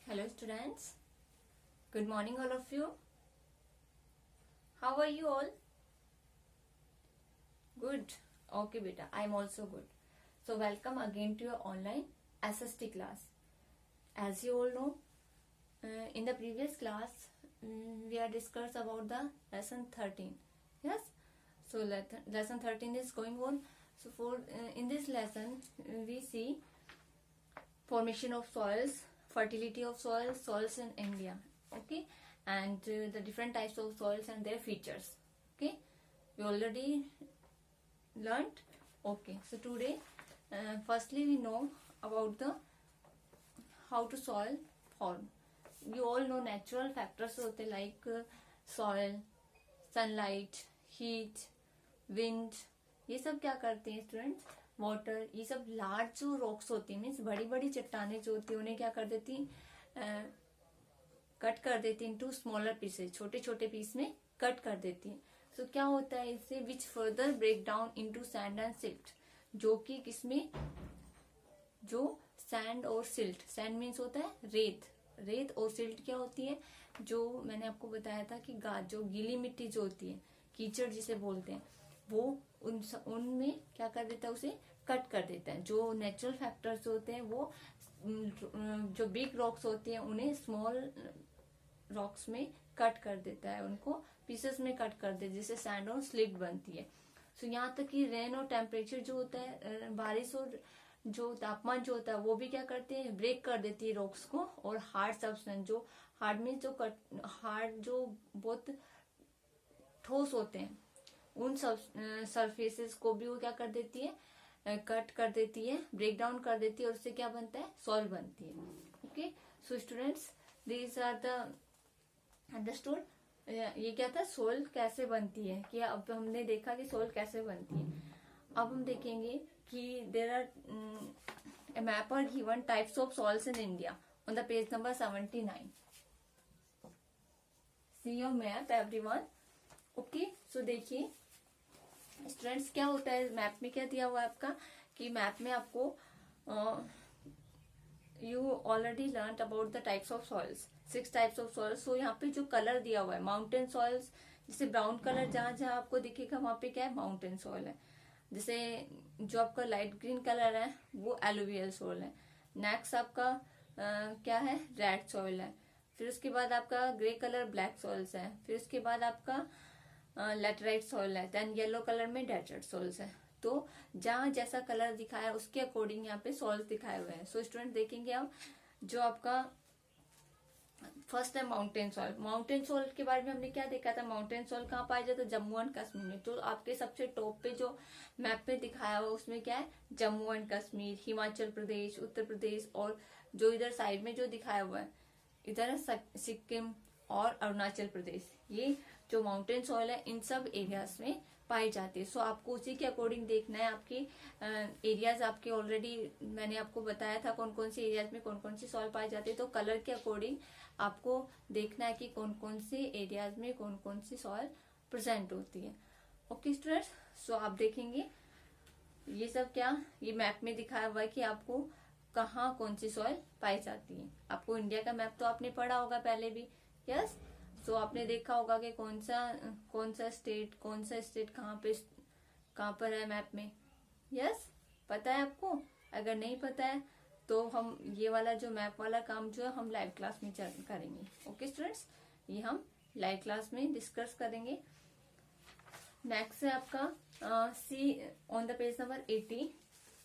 Hello students, good morning all of you. How are you all? Good. Okay beta, I am also good. So welcome again to your online SST class. As you all know, in the previous class we are discussed about the lesson 13. Yes. So lesson 13 is going on. So for in this lesson we see formation of soils, fertility of soils, soils in India, okay, and the different types of soils and their features. Okay, we already learned. Okay, so today firstly we know about the how to soil form. You all know natural factors होते like soil, sunlight, heat, wind. ये सब क्या करते हैं students? Water, ये सब large जो rocks होती है, मीन्स बड़ी बड़ी चट्टाने जो होती है उन्हें क्या कर देती, कट कर देती इनटू स्मॉलर पीसेस, छोटे छोटे पीस में कट कर देती है. सो क्या होता है इससे? Which further break down into sand and silt, जो कि किसमें, जो सैंड और सिल्ट, सैंड मीन्स होता है रेत, रेत और सिल्ट क्या होती है, जो मैंने आपको बताया था कि जो गीली मिट्टी जो होती है, कीचड़ जिसे बोलते हैं, वो उनमें क्या कर देता है, उसे कट कर देता है. जो नेचुरल फैक्टर्स होते हैं वो जो बिग रॉक्स होती हैं उन्हें स्मॉल रॉक्स में कट कर देता है, उनको पीसेस में कट कर देता है, जिससे सैंड और स्लिट बनती है. सो यहाँ तक कि रेन और टेम्परेचर जो होता है, बारिश और जो तापमान जो होता है वो भी क्या करते हैं, ब्रेक कर देती है रॉक्स को. और हार्ड सब्सटेंस, जो हार्ड मीन्स जो हार्ड जो बहुत ठोस होते हैं, उन सरफेसेस को भी वो क्या कर देती है, कट कर देती है, ब्रेक डाउन कर देती है, और उससे क्या बनता है, सॉइल बनती है. Okay, so students these are the understood. ये क्या था, सोइल कैसे बनती है, कि अब हमने देखा कि सोइल कैसे बनती है. अब हम देखेंगे कि there are map are given types of soils in India on the page number 79. See your map everyone. Okay, so देखिए स्टूडेंट्स क्या होता है मैप में, क्या दिया हुआ है आपका, कि मैप में आपको you already learn about the types of soils, 6 types of soils. So यहाँ पे जो कलर दिया हुआ है, माउंटेन सॉइल्स, जैसे ब्राउन कलर जहां जहां आपको दिखेगा वहां पे क्या है, माउंटेन सॉइल है. जैसे जो आपका लाइट ग्रीन कलर है वो एलुवियल सॉइल है. नेक्स्ट आपका क्या है, रेड सॉइल है. फिर उसके बाद आपका ग्रे कलर ब्लैक सॉइल्स है. फिर उसके बाद आपका लेटराइट सॉइल है. देन येलो कलर में डेजर्ट सॉइल्स है. तो जहां जैसा कलर दिखाया उसके अकॉर्डिंग यहाँ पे सॉइल्स दिखाए हुए हैं. सो स्टूडेंट देखेंगे अब जो आपका फर्स्ट है माउंटेन सॉइल. माउंटेन सॉइल के बारे में हमने क्या देखा था, माउंटेन सॉइल कहाँ पाया जाता है, जम्मू एंड कश्मीर में. तो आपके सबसे टॉप पे जो मैप पे दिखाया हुआ उसमें क्या है, जम्मू एंड कश्मीर, हिमाचल प्रदेश, उत्तर प्रदेश, और जो इधर साइड में जो दिखाया हुआ है इधर सिक्किम और अरुणाचल प्रदेश. ये जो माउंटेन सॉइल है इन सब एरियाज में पाई जाती है. सो आपको उसी के अकॉर्डिंग देखना है. आपकी एरियाज आपके ऑलरेडी मैंने आपको बताया था कौन कौन सी एरियाज में कौन कौन सी सॉइल पाई जाती है. तो कलर के अकॉर्डिंग आपको देखना है कि कौन कौन से एरियाज में कौन कौन सी सॉइल प्रेजेंट होती है. ओके स्टूडेंट्स, सो आप देखेंगे ये सब क्या, ये मैप में दिखाया हुआ है कि आपको कहाँ कौन सी सॉइल पाई जाती है. आपको इंडिया का मैप तो आपने पढ़ा होगा पहले भी. यस, सो आपने देखा होगा कि कौन सा स्टेट कहाँ पर है मैप में. यस, पता है आपको? अगर नहीं पता है तो हम ये वाला जो मैप वाला काम जो है हम लाइव क्लास में करेंगे. ओके स्टूडेंट्स, ये हम लाइव क्लास में डिस्कस करेंगे. नेक्स्ट है आपका सी ऑन द पेज नंबर 80.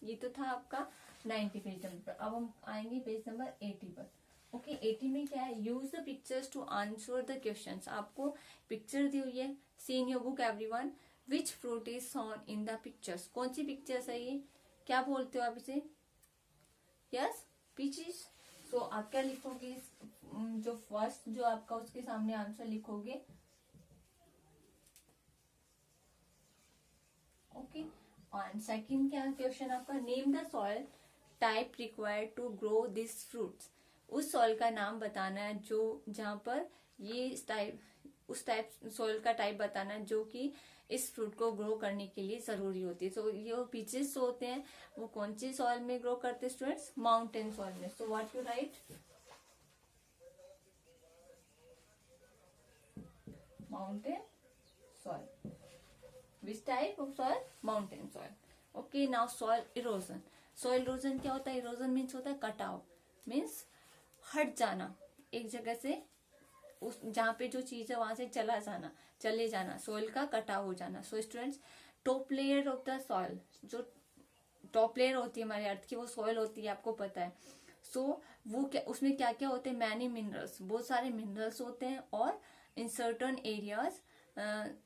ये तो था आपका 90 पेज नंबर पर. अब हम आएंगे पेज नंबर 80 पर. ओके, 80 में क्या है, use the pictures to answer the questions. आपको पिक्चर दी हुई है, see in your book everyone. Which fruit is shown in the pictures. कौन सी पिक्चर्स है ये, क्या बोलते हो आप इसे? यस, पीचीज. सो आप क्या लिखोगे, जो फर्स्ट जो आपका उसके सामने आंसर लिखोगे. ओके, और सेकंड क्या क्वेश्चन आपका, name the soil type required to grow this fruits. उस सॉइल का नाम बताना है जो जहां पर ये उस टाइप सॉइल का टाइप बताना है जो कि इस फ्रूट को ग्रो करने के लिए जरूरी होती है. तो ये पीचेस होते हैं वो कौन सी सॉइल में ग्रो करते हैं स्टूडेंट्स, माउंटेन सॉइल में. So what you right, mountain soil. Which type of soil? Mountain soil. Okay, now soil erosion. Soil erosion क्या होता है? Erosion means होता है कटाव, means हट जाना एक जगह से, उस जहाँ पे जो चीज है वहां से चले जाना, सोइल का कटाव हो जाना. So students, top layer of the soil, जो टॉप लेयर होती है हमारे अर्थ की, वो सॉइल होती है, आपको पता है. सो वो क्या, उसमें क्या क्या होते हैं? मैनी मिनरल्स, बहुत सारे मिनरल्स होते हैं. और इन सर्टन एरियाज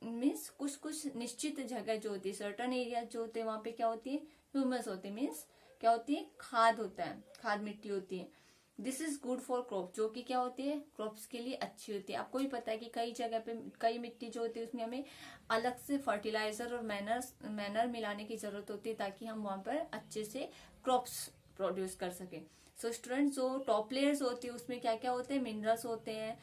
मीन्स कुछ निश्चित जगह जो होती है, सर्टन एरिया जो होते हैं वहां पे क्या होती है? ह्यूमस होते हैं. मीन्स क्या होती है? खाद होता है, खाद मिट्टी होती है. This is good for crop, जो कि क्या होती है? क्रॉप्स के लिए अच्छी होती है. आपको भी पता है कि कई जगह पे कई मिट्टी जो होती है उसमें हमें अलग से फर्टिलाइजर और मैनर मिलाने की जरूरत होती है, ताकि हम वहां पर अच्छे से क्रॉप्स प्रोड्यूस कर सके. सो स्टूडेंट, जो टॉप लेयर्स होती है उसमें क्या क्या होते हैं? मिनरल्स होते हैं,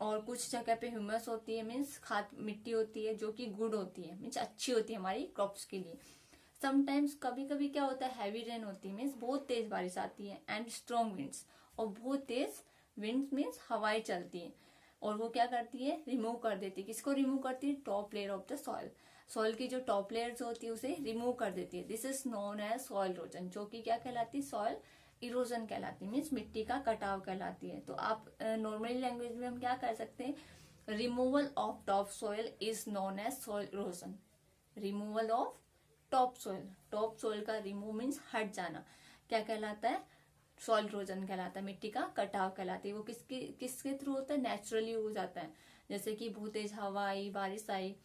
और कुछ जगह पे ह्यूमस होती है, मीन्स खाद मिट्टी होती है, जो कि गुड होती है, मीन्स अच्छी होती है हमारी क्रॉप्स के लिए. समटाइम्स कभी कभी क्या होता है? हैवी रेन होती है, मीन्स बहुत तेज बारिश आती है. एंड स्ट्रॉन्ग विंड्स, और बहुत तेज विंड्स मीन्स हवाएं चलती है, और वो क्या करती है? रिमूव कर देती है. किसको रिमूव करती है? Top layer of the soil. Soil की जो टॉप लेयर्स होती है उसे रिमूव कर देती है. This is known as soil erosion, जो कि क्या कहलाती है? सॉइल इरोजन कहलाती है, मीन्स मिट्टी का कटाव कहलाती है. तो आप नॉर्मली लैंग्वेज में हम क्या कर सकते हैं? Removal of top soil is known as soil erosion. Removal of top soil, top soil का रिमूव मीन्स हट जाना, क्या कहलाता है? सॉइल इरोजन कहलाता है, मिट्टी का कटाव कहलाती है. वो किसके थ्रू होता है? नेचुरली हो जाता है. जैसे कि बहुत तेज हवा आई, बारिश आई,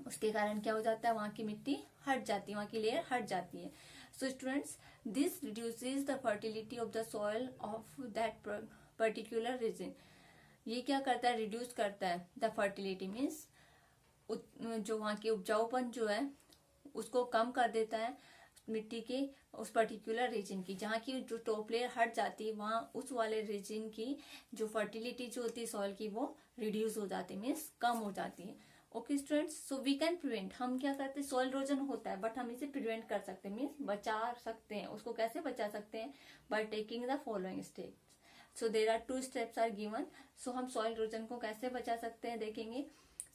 उसके कारण क्या हो जाता है? वहां की मिट्टी हट जाती है, वहां की लेयर हट जाती है. So students, this reduces the fertility of the soil of that particular region. ये क्या करता है? रिड्यूस करता है द फर्टिलिटी, मीन्स जो वहां की उपजाऊपन जो है उसको कम कर देता है मिट्टी के उस पर्टिकुलर रीजन की. जहाँ की जो टॉप लेयर हट जाती है, वहां उस वाले रीजन की जो फर्टिलिटी जो होती है सॉइल की, वो रिड्यूस हो जाती है, मीन्स कम हो जाती है. Okay students, so we can prevent, हम क्या करते हैं? सॉइल इरोजन होता है बट हम इसे प्रिवेंट कर सकते हैं, मीन्स बचा सकते हैं. उसको कैसे बचा सकते हैं? By taking the following steps. So there are 2 steps are given. So हम सॉइल इरोजन को कैसे बचा सकते हैं, देखेंगे.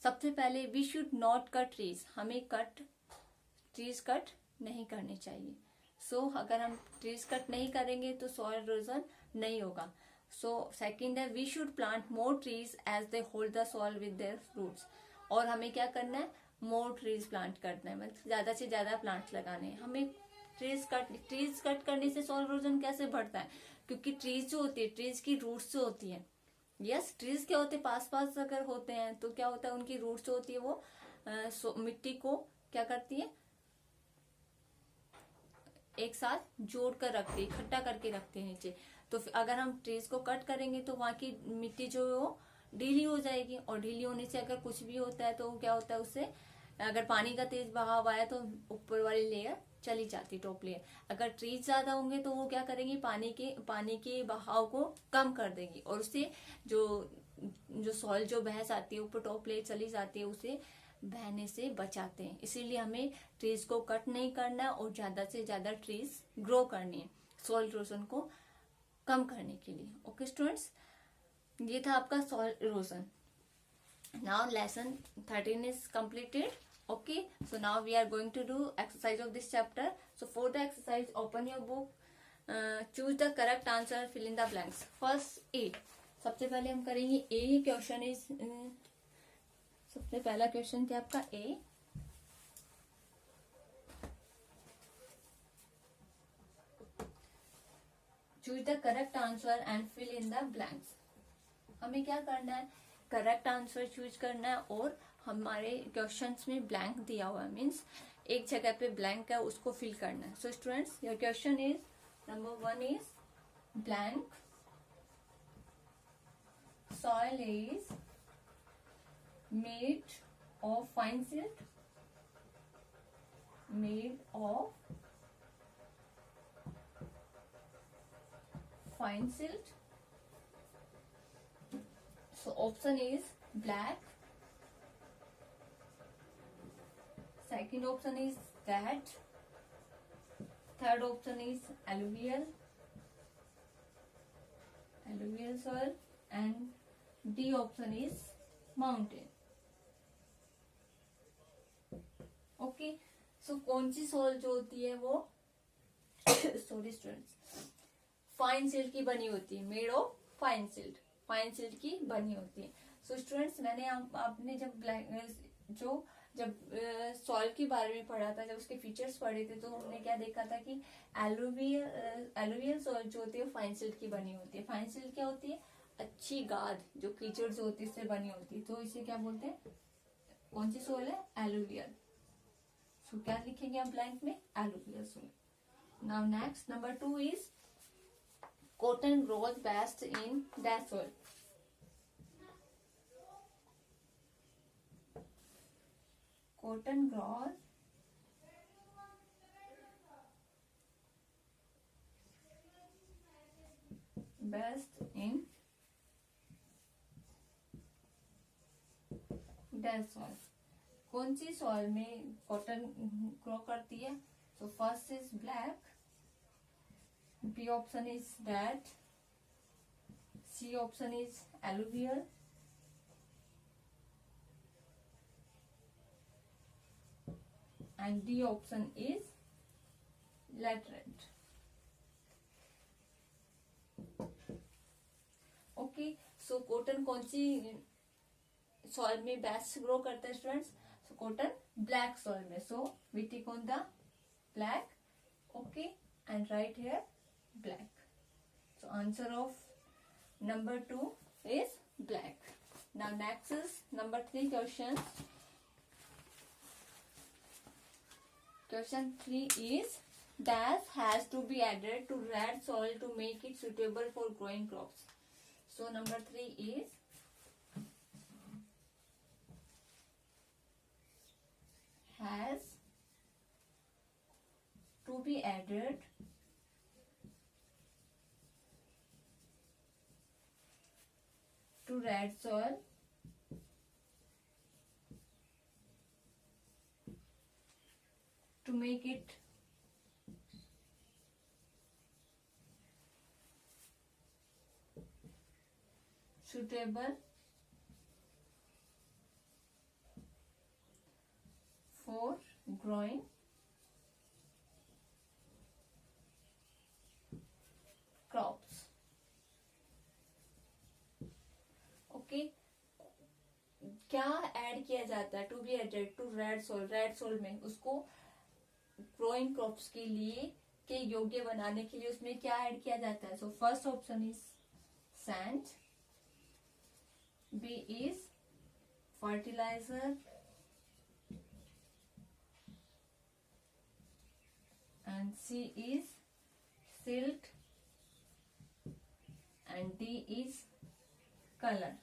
सबसे पहले, we should not cut trees, हमें ट्रीज कट नहीं करने चाहिए. सो अगर हम ट्रीज कट नहीं करेंगे तो सॉइल इरोजन नहीं होगा. सो सेकंड है, we should plant more trees as they hold the soil with their roots. और हमें क्या करना है? मोर ट्रीज प्लांट करना है, मतलब ज्यादा से ज्यादा प्लांट्स लगाने हैं. हमें ट्रीज कट करने से सॉइल इरोजन कैसे बढ़ता है? क्योंकि ट्रीज जो होती है, ट्रीज की रूट्स जो होती है, यस ट्रीज क्या होते हैं? पास अगर होते हैं तो क्या होता है? उनकी रूट्स जो होती है वो मिट्टी को क्या करती है? एक साथ जोड़ कर रखते हैं, इकट्ठा करके रखते हैं नीचे. तो अगर हम ट्रीज को कट करेंगे तो वहां की मिट्टी जो है वो ढीली हो जाएगी, और ढीली होने से अगर कुछ भी होता है तो क्या होता है? उससे अगर पानी का तेज बहाव आया तो ऊपर वाली लेयर चली जाती, टॉप लेयर. अगर ट्रीज ज्यादा होंगे तो वो क्या करेंगी? पानी के बहाव को कम कर देगी, और उससे जो सॉइल जो बह जाती है ऊपर, टॉप लेयर चली जाती है, उसे बहने से बचाते हैं. इसीलिए हमें ट्रीज को कट नहीं करना और ज्यादा से ज्यादा ट्रीज ग्रो करनी है सॉइल इरोजन को कम करने के लिए. ओके स्टूडेंट्स, ये था आपका soil erosion. Now lesson 13 is completed. Okay, so now we are going to do exercise of this chapter. So for the exercise, open your book, choose the correct answer, fill in the blanks. First A. सबसे पहले हम करेंगे A question is, सबसे पहला question क्या आपका A. Choose the correct answer and fill in the blanks. हमें क्या करना है? करेक्ट आंसर चूज करना है, और हमारे क्वेश्चंस में ब्लैंक दिया हुआ है, मीन्स एक जगह पे ब्लैंक है, उसको फिल करना है. So students, your question is number 1 is blank. Soil is made of fine silt. Made of fine silt. So option is black. Second option is that. Third option is alluvial soil, and D option is mountain. Okay, so कौन सी soil जो होती है वो sorry students, fine silt की बनी होती है, made of fine silt, fine silt की बनी होती है। सो स्टूडेंट्स मैंने आपने जब सॉइल के बारे में पढ़ा था, जब उसके फीचर्स पढ़े थे, तो हमने क्या देखा था कि एलुवियल सॉइल जो होती है फाइन सिल्ट की बनी होती है। फाइन सिल्ट क्या होती है? अच्छी गाद जो कीचड़ जो होती है इससे बनी होती है, तो इसे क्या बोलते हैं? कौन सी सॉइल है? एलुवियल। सो क्या लिखेंगे आप ब्लैंक में? Alluvial soil. Now next number 2 is cotton grows best in that soil. Cotton grows best in that soil. कौन सी सॉइल में कॉटन ग्रो करती है? So first is black, B option is that, C option is alluvial, and D option is laterite. Okay, so cotton कौन सी soil में best grow करता है students? So cotton black soil में, so we take on the black, okay, and right here black. So answer of number 2 is black. Now next is number 3 question. Question 3 is dash has to be added to red soil to make it suitable for growing crops. So number 3 is has to be added to red soil to make it suitable for growing crops. Okay, क्या add किया जाता है? To be added to red soil, red soil में उसको growing crops के लिए के योग्य बनाने के लिए उसमें क्या ऐड किया जाता है? So first option is sand, B is fertiliser, and C is silt, and D is colour.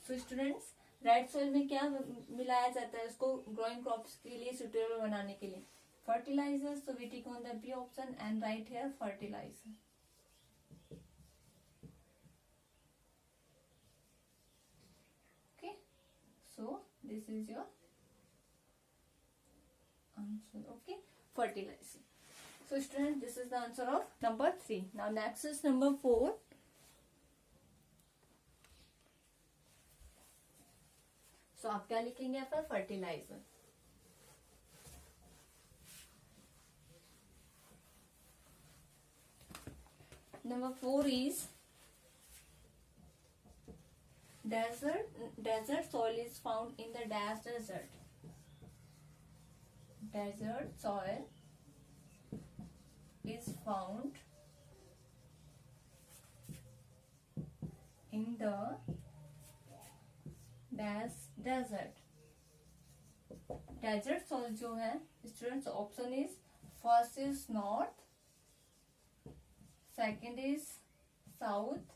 So students red soil में क्या मिलाया जाता है उसको ग्रोइंग क्रॉप्स के लिए सुटेबल बनाने के लिए? Fertiliser. So we take on the B option and right here fertiliser. Okay, so this is your answer. Okay, fertiliser. So students, this is the answer of number 3. Now next is number 4. So आप क्या लिखेंगे यहाँ पर? Fertiliser. Number 4 is desert. Desert soil is found in the dash desert. Desert soil is found in the dash desert. Desert soil जो है students, option is first is north, second is south,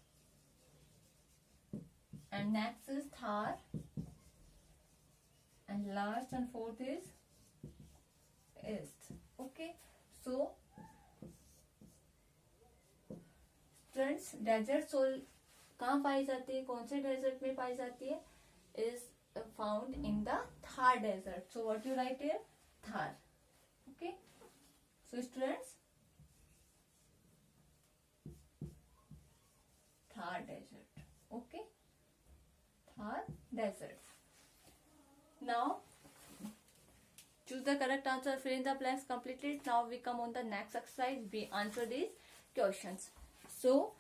and next is Thar, and last and fourth is east. Okay, so students desert soil कहाँ पाई जाती है? कौन से desert में पाई जाती है? Is found in the Thar desert. So what you write here? Thar. Okay, so students, Thar desert. Okay, Thar desert. Now choose the the correct answer. Fill in the blanks completely. Now we come on the next exercise. We answer these questions. So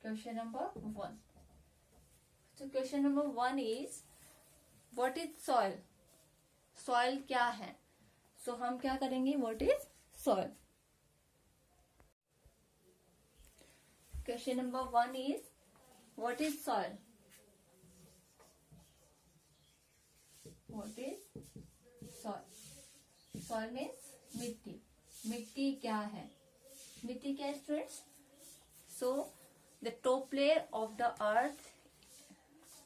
question number 1. So question number 1 is, what is soil? Soil क्या है? So हम क्या करेंगे? What is soil? Question number 1 is, what is soil? What is soil? Soil means मिट्टी. मिट्टी क्या है? मिट्टी क्या है students? So the top layer of the earth,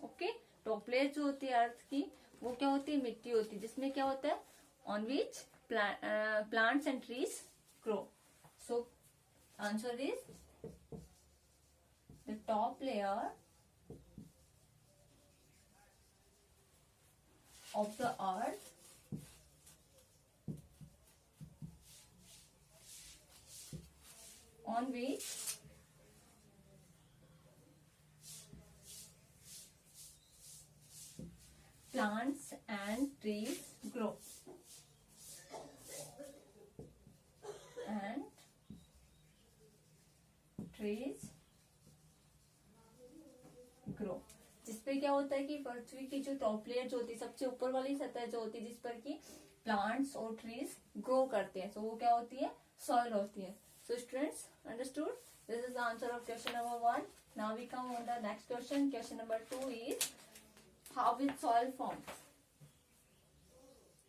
okay, top layer जो होती है अर्थ की, वो क्या होती है? मिट्टी होती है, जिसमें क्या होता है? On which plants and trees grow. So answer is the top layer of the earth on which plants and trees grow. And trees grow. जिसपे क्या होता है कि पृथ्वी की जो टॉप लेयर जो होती है, सबसे ऊपर वाली सतह जो होती है, जिस पर कि प्लांट्स और ट्रीज ग्रो करते हैं, तो वो क्या होती है? सॉइल होती है. So students, understood? This is the answer of question number 1. Now we come on the next question. Question number 2 is, how is soil formed?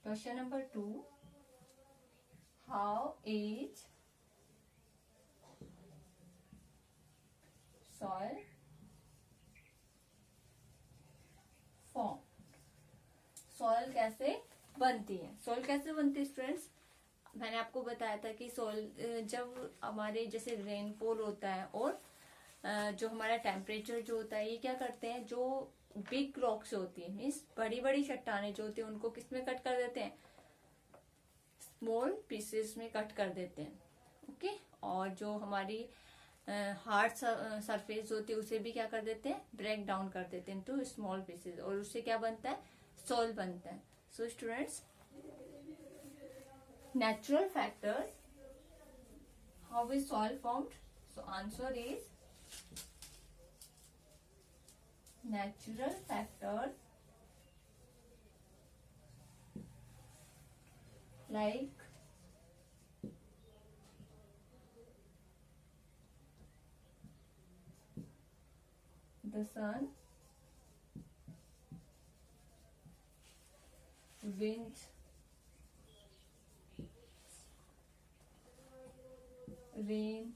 Question number 2, how is soil formed? Soil कैसे बनती है? Soil कैसे बनती है students? मैंने आपको बताया था कि सॉइल जब हमारे जैसे रेनफॉल होता है और जो हमारा टेम्परेचर जो होता है, ये क्या करते हैं, जो बिग रॉक्स होती है, मीन्स बड़ी बड़ी चट्टाने जो होती है, उनको किस में कट कर देते हैं? स्मॉल पीसेस में कट कर देते हैं. ओके. और जो हमारी हार्ड सरफेस होती है, उसे भी क्या कर देते हैं? ब्रेक डाउन कर देते हैं टू स्मॉल पीसेस, और उससे क्या बनता है? सॉइल बनता है. So students, natural factors, how is soil formed? So answer is natural factors like the sun, wind, rain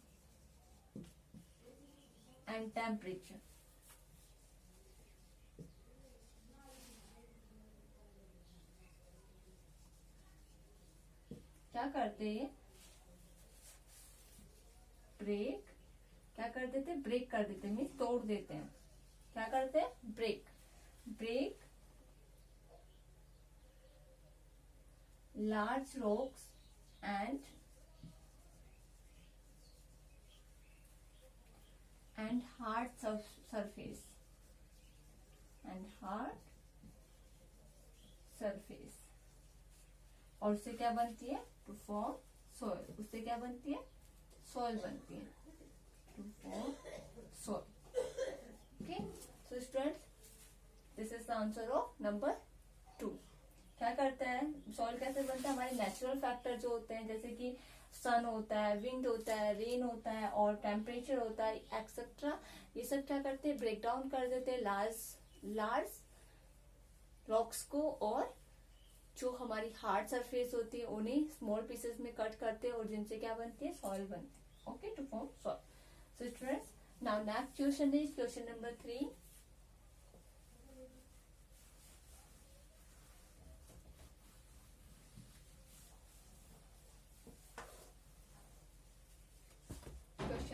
and temperature. क्या करते हैं? ब्रेक. क्या कर देते हैं? ब्रेक कर देते हैं, मीन्स तोड़ देते हैं. क्या करते हैं? Break. Break large rocks and hard surface और उससे क्या बनती है? To form soil. उससे क्या बनती है? सॉइल बनती है. To form soil. Okay. So students, this is the answer of number 2. क्या करता है? सॉइल कैसे बनता है? हमारे नेचुरल फैक्टर जो होते हैं, जैसे कि सन होता है, विंड होता है, रेन होता है और टेम्परेचर होता है, एक्सेट्रा, ये सब क्या करते हैं? ब्रेक डाउन कर देते हैं लार्ज रॉक्स को, और जो हमारी हार्ड सरफेस होती है उन्हें स्मॉल पीसेस में कट करते हैं, और जिनसे क्या बनती है? सॉइल बनती है. Okay. To form soil. So students, now next question is question number 3.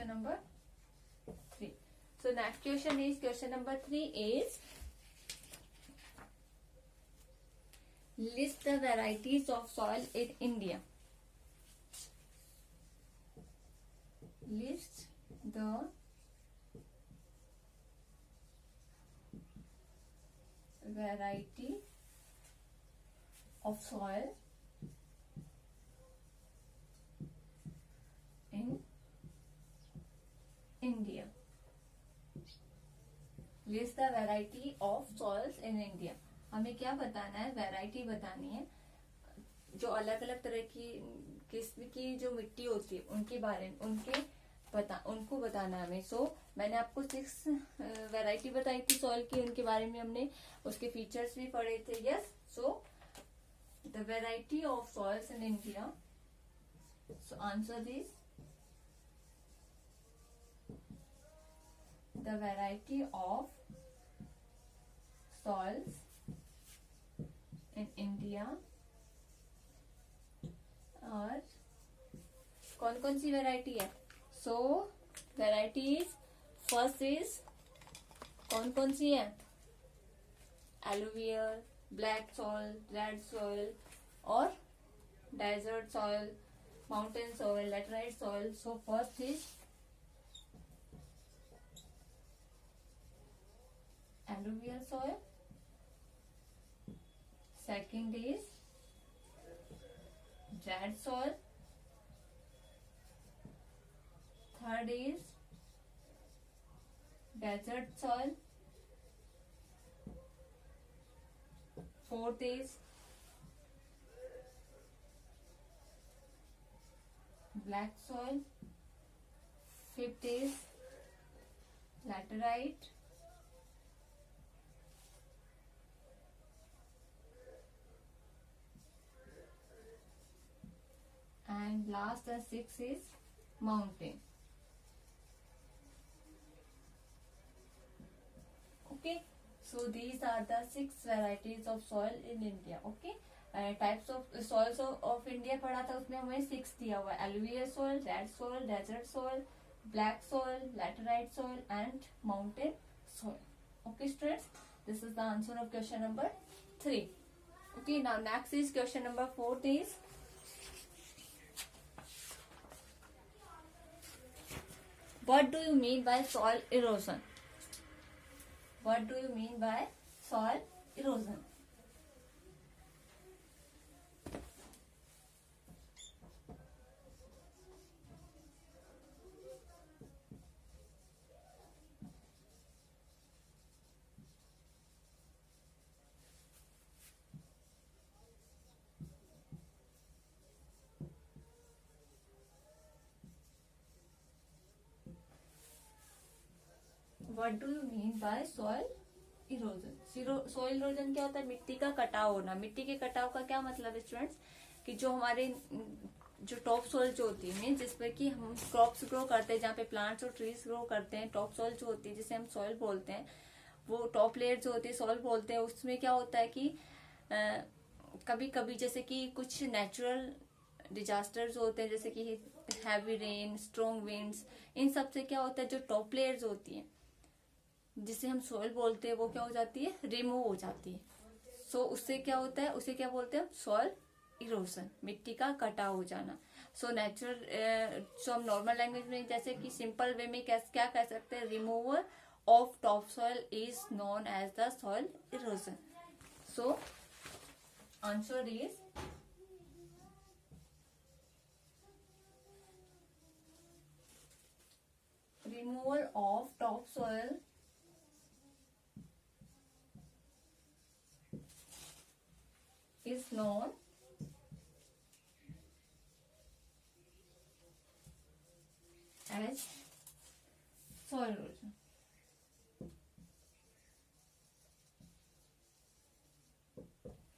Number 3. So next question is, question number 3 is, list the varieties of soil in India. List the variety of soil in India. List the variety of soils in India. हमें क्या बताना है, variety बतानी है, जो अलग अलग तरह की किस्म की जो मिट्टी होती है उनके बारे में उनको बताना है हमें. सो मैंने आपको 6 वैरायटी बताई थी सॉइल की, उनके बारे में हमने उसके फीचर्स भी पढ़े थे. Yes. So the variety of soils in India. So answer this. The variety of soils in India. और कौन कौन सी वैरायटी है? सो वैरायटीज फर्स्ट इज कौन कौन सी है? Alluvial, black soil, red soil और desert soil, mountain soil, laterite soil. So first is alluvial soil. Second is red soil. Third is desert soil. Fourth is black soil. Fifth is laterite. And last and sixth is mountain. Okay, so these are the 6 varieties of soil in India. Okay, types of soils of India पढ़ा था, उसमें हमें 6 दिया हुआ है. alluvial soil, red soil, desert soil, black soil, laterite soil and mountain soil. Okay students, this is the answer of question number 3. Okay, now next is question number 4 is what do you mean by soil erosion? What do you mean by soil erosion? What do you mean by soil erosion? Soil erosion क्या होता है? मिट्टी का कटाव होना. मिट्टी के कटाव का क्या मतलब है स्टूडेंट्स? कि जो हमारे जो टॉप सोइल जो होती है मीन जिसपे कि हम क्रॉप्स ग्रो करते हैं, जहाँ पे प्लांट्स और ट्रीज ग्रो करते हैं, टॉप सोइल जो होती है जिसे हम सॉइल बोलते हैं, वो टॉप लेयर जो होती है सॉइल बोलते हैं. उसमें क्या होता है कि कभी कभी जैसे कि कुछ नेचुरल डिजास्टर्स होते हैं, जैसे कि हैवी रेन, स्ट्रॉन्ग विंड्स, इन सब से क्या होता है जो टॉप लेयर्स होती है जिसे हम सॉइल बोलते हैं वो क्या हो जाती है? रिमूव हो जाती है. सो उससे क्या होता है? उसे क्या बोलते हैं? सॉइल इरोजन, मिट्टी का कटाव हो जाना. सो नेचुरल सो हम नॉर्मल लैंग्वेज में जैसे कि सिंपल वे में क्या कह सकते हैं? Removal of top soil is known as the soil erosion. So answer is removal of topsoil is known as soil erosion.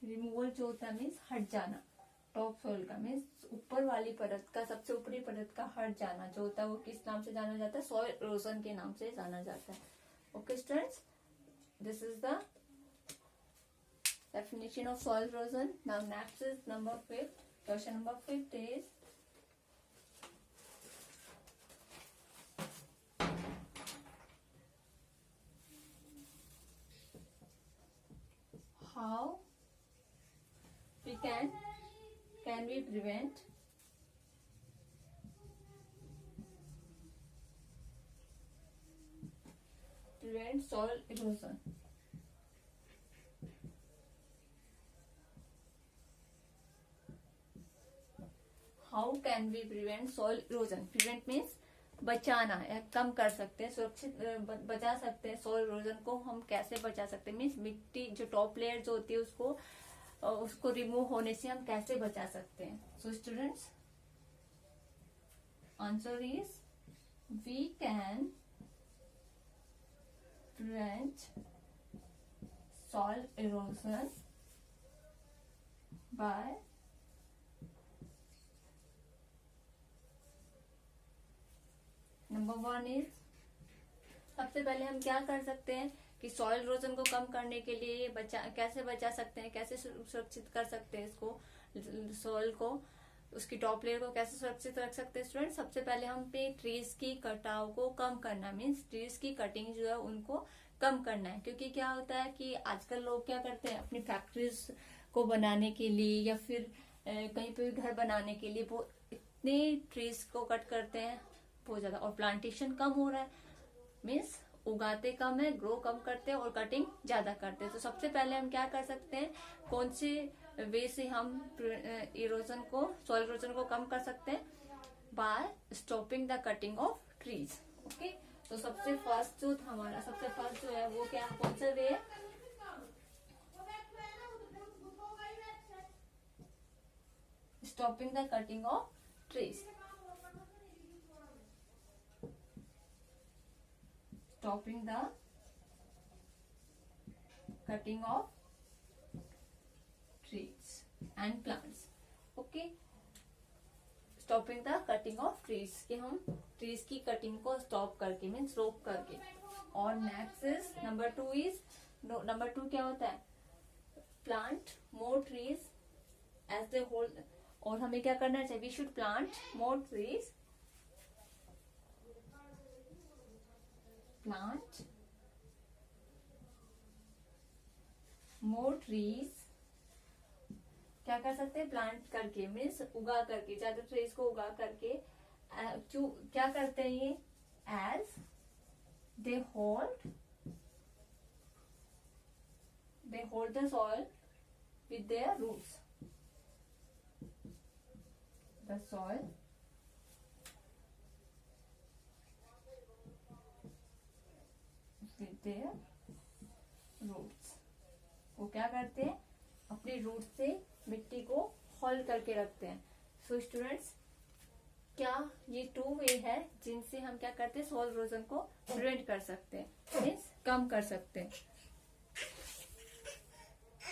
Removal जो होता है मीन्स हट जाना, टॉप सोइल का मीन्स ऊपर वाली परत का, सबसे ऊपरी परत का हट जाना जो होता है वो किस नाम से जाना जाता है? सॉइल इरोजन के नाम से जाना जाता है. Okay students, this is the definition of soil erosion. Now next is number 5. Question number 5 is how we can we prevent prevent soil erosion? How can we prevent soil erosion? Prevent means बचाना या कम कर सकते हैं, सुरक्षित बचा सकते हैं। Soil erosion को हम कैसे बचा सकते हैं, मीन्स मिट्टी जो टॉप लेयर जो होती है उसको रिमूव होने से हम कैसे बचा सकते हैं। So students, answer is we can prevent soil erosion by number 1 is, सबसे पहले हम क्या कर सकते हैं कि सॉइल इरोजन को कम करने के लिए कैसे बचा सकते हैं, कैसे सुरक्षित कर सकते हैं इसको, सॉइल को, उसकी टॉप लेयर को कैसे सुरक्षित रख सकते हैं। स्टूडेंट, सबसे पहले हम पे ट्रीज की कटाव को कम करना, मीन्स ट्रीज की कटिंग जो है उनको कम करना है। क्योंकि क्या होता है कि आजकल लोग क्या करते हैं, अपनी फैक्ट्रीज को बनाने के लिए या फिर कहीं पे भी घर बनाने के लिए वो इतने ट्रीज को कट करते हैं बहुत ज्यादा, और प्लांटेशन कम हो रहा है, मीन्स उगाते कम है, ग्रो कम करते हैं और कटिंग ज्यादा करते हैं। तो सबसे पहले हम क्या कर सकते हैं, कौन से वे से हम इरोजन को, सॉइल इरोजन को कम कर सकते हैं, by stopping the cutting of trees. Okay, तो सबसे फर्स्ट जो है वो क्या, कौन सा वे है, stopping the cutting of trees. Stopping the cutting of trees and plants. Okay, stopping the cutting of trees, कि हम trees की cutting को stop करके, means रोक करके। और next is number 2 is, number 2 क्या होता है, plant more trees as they whole। और हमें क्या करना चाहिए, we should plant more trees, plant more trees। क्या कर सकते हैं, प्लांट करके, मीन्स उगा करके, ज्यादा ट्रीज को उगा करके। क्यों क्या करते हैं ये, as they hold the soil with their roots, the soil with their roots। वो क्या करते हैं, अपने रूट से मिट्टी को होल्ड करके रखते हैं। सो स्टूडेंट्स, क्या ये 2 वे है जिनसे हम क्या करते हैं, सॉइल इरोजन को प्रिवेंट कर सकते हैं, मीन्स कम कर सकते हैं।